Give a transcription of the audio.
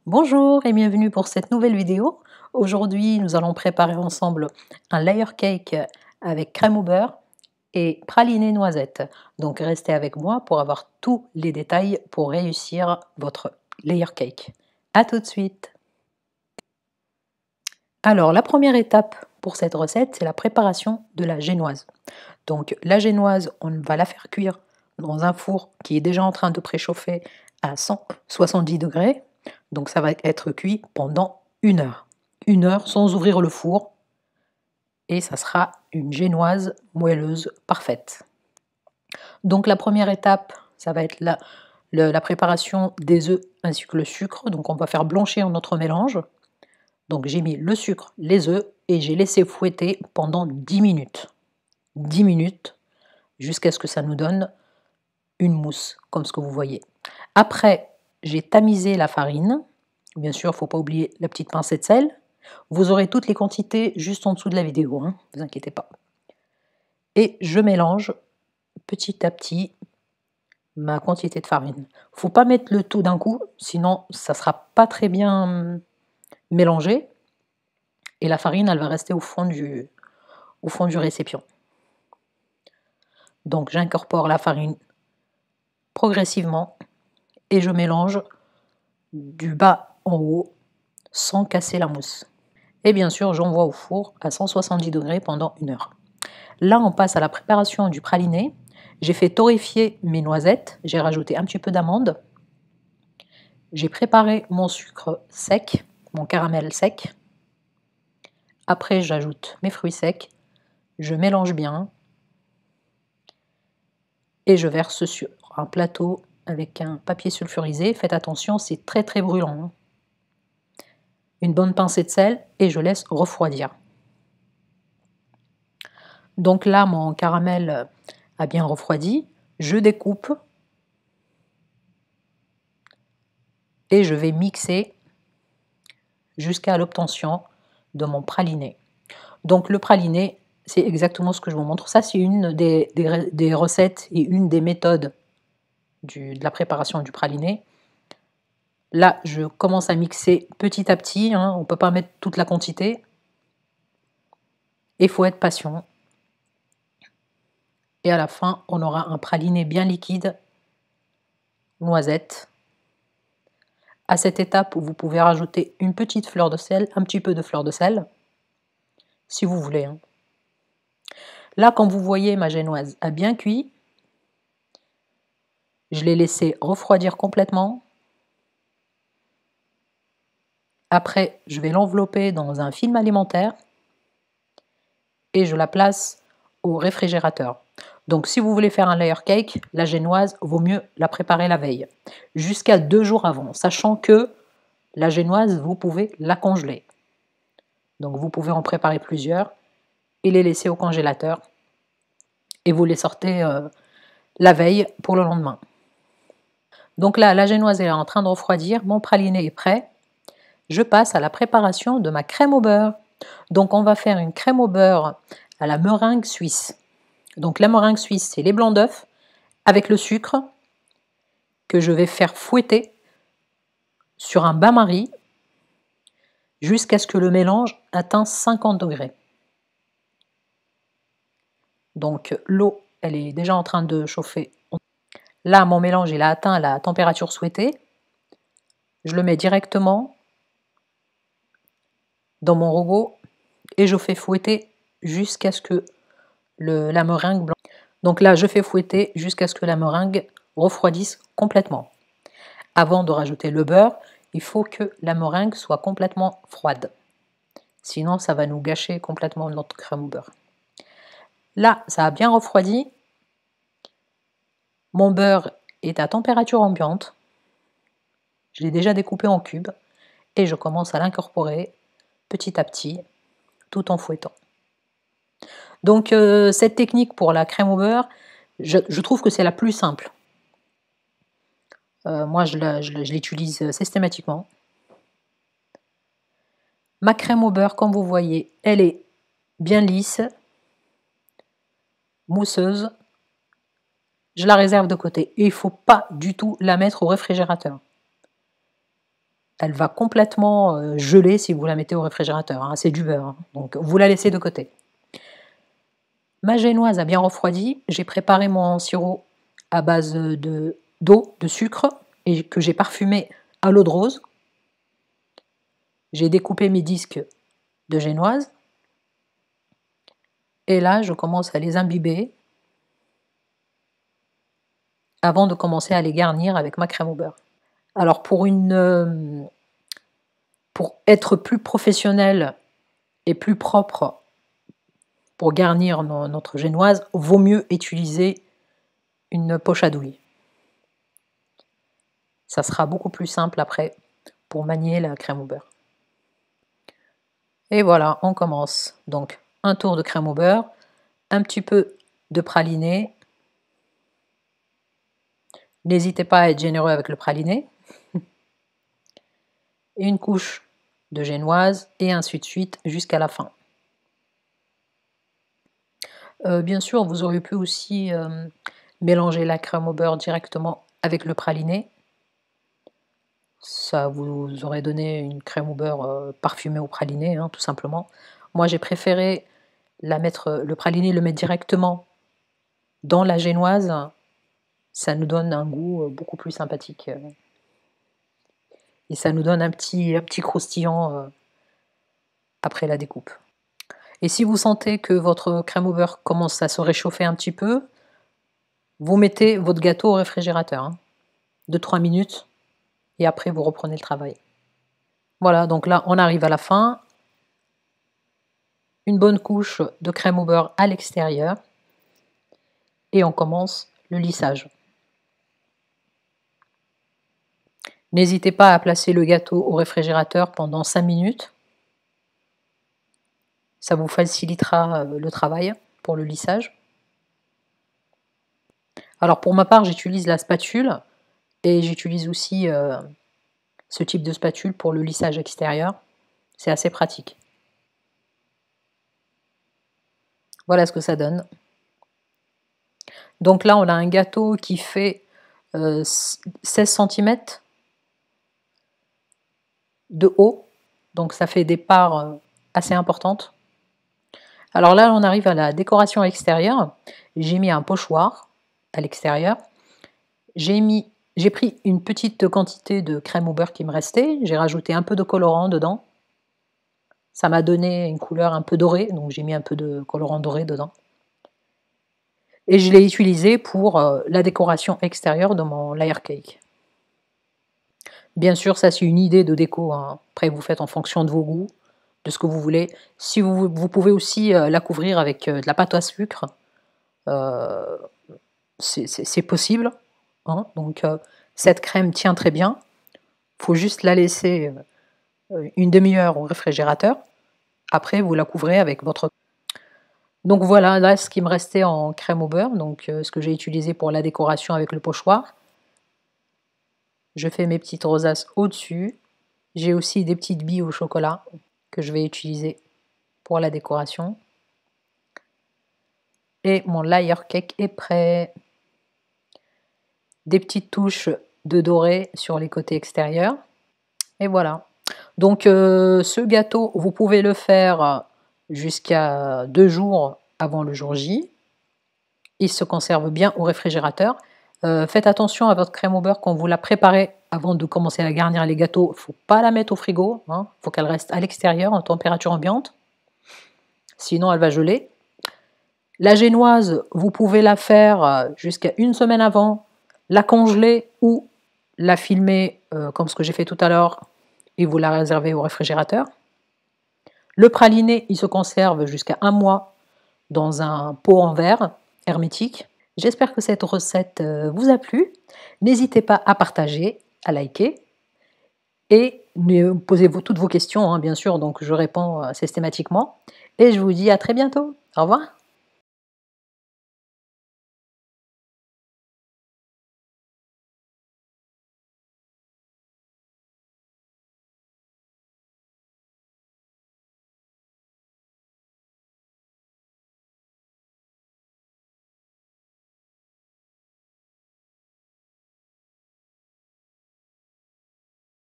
Bonjour et bienvenue pour cette nouvelle vidéo. Aujourd'hui, nous allons préparer ensemble un layer cake avec crème au beurre et praliné noisette. Donc restez avec moi pour avoir tous les détails pour réussir votre layer cake. A tout de suite. Alors la première étape pour cette recette, c'est la préparation de la génoise. Donc la génoise, on va la faire cuire dans un four qui est déjà en train de préchauffer à 170 degrés. Donc ça va être cuit pendant 1 heure. 1 heure sans ouvrir le four. Et ça sera une génoise moelleuse parfaite. Donc la première étape, ça va être la préparation des œufs ainsi que le sucre. Donc on va faire blanchir notre mélange. Donc j'ai mis le sucre, les œufs et j'ai laissé fouetter pendant 10 minutes. 10 minutes jusqu'à ce que ça nous donne une mousse, comme ce que vous voyez. Après, j'ai tamisé la farine. Bien sûr, il ne faut pas oublier la petite pincée de sel. Vous aurez toutes les quantités juste en dessous de la vidéo, ne vous inquiétez pas. Et je mélange petit à petit ma quantité de farine. Il ne faut pas mettre le tout d'un coup, sinon ça ne sera pas très bien mélangé. Et la farine, elle va rester au fond du récipient. Donc j'incorpore la farine progressivement et je mélange du bas en haut sans casser la mousse. Et bien sûr, j'envoie au four à 170 degrés pendant 1 heure. Là, on passe à la préparation du praliné. J'ai fait torréfier mes noisettes, j'ai rajouté un petit peu d'amande. J'ai préparé mon sucre sec, mon caramel sec. Après, j'ajoute mes fruits secs. Je mélange bien. Et je verse sur un plateau avec un papier sulfurisé. Faites attention, c'est très très brûlant. Une bonne pincée de sel et je laisse refroidir. Donc là, mon caramel a bien refroidi. Je découpe et je vais mixer jusqu'à l'obtention de mon praliné. Donc le praliné, c'est exactement ce que je vous montre. Ça, c'est une des recettes et une des méthodes de la préparation du praliné. Là, je commence à mixer petit à petit. On ne peut pas mettre toute la quantité. Il faut être patient. Et à la fin, on aura un praliné bien liquide, noisette. À cette étape, vous pouvez rajouter une petite fleur de sel, un petit peu de fleur de sel, si vous voulez. Là, comme vous voyez, ma génoise a bien cuit. Je l'ai laissé refroidir complètement. Après, je vais l'envelopper dans un film alimentaire et je la place au réfrigérateur. Donc si vous voulez faire un layer cake, la génoise, vaut mieux la préparer la veille, jusqu'à 2 jours avant, sachant que la génoise, vous pouvez la congeler. Donc vous pouvez en préparer plusieurs et les laisser au congélateur et vous les sortez la veille pour le lendemain. Donc là, la génoise est en train de refroidir, mon praliné est prêt. Je passe à la préparation de ma crème au beurre. Donc on va faire une crème au beurre à la meringue suisse. Donc la meringue suisse, c'est les blancs d'œufs avec le sucre que je vais faire fouetter sur un bain-marie jusqu'à ce que le mélange atteigne 50 degrés. Donc l'eau, elle est déjà en train de chauffer. Là, mon mélange, il a atteint la température souhaitée. Je le mets directement dans mon robot et je fais fouetter jusqu'à ce que la meringue blanche. Donc là, je fais fouetter jusqu'à ce que la meringue refroidisse complètement. Avant de rajouter le beurre, il faut que la meringue soit complètement froide. Sinon, ça va nous gâcher complètement notre crème au beurre. Là, ça a bien refroidi. Mon beurre est à température ambiante. Je l'ai déjà découpé en cubes et je commence à l'incorporer petit à petit, tout en fouettant. Donc cette technique pour la crème au beurre, je trouve que c'est la plus simple. Moi, je l'utilise systématiquement. Ma crème au beurre, comme vous voyez, elle est bien lisse, mousseuse. Je la réserve de côté et il ne faut pas du tout la mettre au réfrigérateur. elle va complètement geler si vous la mettez au réfrigérateur, hein, c'est du beurre, hein, donc vous la laissez de côté. Ma génoise a bien refroidi, j'ai préparé mon sirop à base d'eau, de sucre, et que j'ai parfumé à l'eau de rose. J'ai découpé mes disques de génoise, et là je commence à les imbiber avant de commencer à les garnir avec ma crème au beurre. Alors pour être plus professionnel et plus propre pour garnir notre génoise, vaut mieux utiliser une poche à douille. Ça sera beaucoup plus simple après pour manier la crème au beurre. Et voilà, on commence. Donc un tour de crème au beurre, un petit peu de praliné. N'hésitez pas à être généreux avec le praliné. Et une couche de génoise, et ainsi de suite jusqu'à la fin. Bien sûr, vous auriez pu aussi mélanger la crème au beurre directement avec le praliné. Ça vous aurait donné une crème au beurre parfumée au praliné, hein, tout simplement. Moi, j'ai préféré le praliné, le mettre directement dans la génoise. Ça nous donne un goût beaucoup plus sympathique. Et ça nous donne un petit croustillant après la découpe. Et si vous sentez que votre crème au beurre commence à se réchauffer un petit peu, vous mettez votre gâteau au réfrigérateur, hein, de 3 minutes, et après vous reprenez le travail. Voilà, donc là on arrive à la fin. Une bonne couche de crème au beurre à l'extérieur, et on commence le lissage. N'hésitez pas à placer le gâteau au réfrigérateur pendant 5 minutes. Ça vous facilitera le travail pour le lissage. Alors pour ma part, j'utilise la spatule, et j'utilise aussi ce type de spatule pour le lissage extérieur. C'est assez pratique. Voilà ce que ça donne. Donc là, on a un gâteau qui fait 16 cm de haut, donc ça fait des parts assez importantes. Alors là, on arrive à la décoration extérieure. J'ai mis un pochoir à l'extérieur. J'ai pris une petite quantité de crème au beurre qui me restait. J'ai rajouté un peu de colorant dedans. Ça m'a donné une couleur un peu dorée, donc j'ai mis un peu de colorant doré dedans. Et je l'ai utilisé pour la décoration extérieure de mon layer cake. Bien sûr, ça c'est une idée de déco, hein. Après vous faites en fonction de vos goûts, de ce que vous voulez. Si vous pouvez aussi la couvrir avec de la pâte à sucre, c'est possible, hein. Donc cette crème tient très bien. Il faut juste la laisser une demi-heure au réfrigérateur. Après vous la couvrez avec votre... Donc voilà, là ce qui me restait en crème au beurre, donc ce que j'ai utilisé pour la décoration avec le pochoir. Je fais mes petites rosaces au-dessus. J'ai aussi des petites billes au chocolat que je vais utiliser pour la décoration. Et mon layer cake est prêt. Des petites touches de doré sur les côtés extérieurs. Et voilà. Donc ce gâteau, vous pouvez le faire jusqu'à 2 jours avant le jour J. Il se conserve bien au réfrigérateur. Faites attention à votre crème au beurre quand vous la préparez avant de commencer à garnir les gâteaux. Il ne faut pas la mettre au frigo, hein. Il faut qu'elle reste à l'extérieur en température ambiante. Sinon, elle va geler. La génoise, vous pouvez la faire jusqu'à 1 semaine avant, la congeler ou la filmer comme ce que j'ai fait tout à l'heure et vous la réservez au réfrigérateur. Le praliné, il se conserve jusqu'à 1 mois dans un pot en verre hermétique. J'espère que cette recette vous a plu. N'hésitez pas à partager, à liker et posez-vous toutes vos questions, hein, bien sûr, donc je réponds systématiquement. Et je vous dis à très bientôt. Au revoir.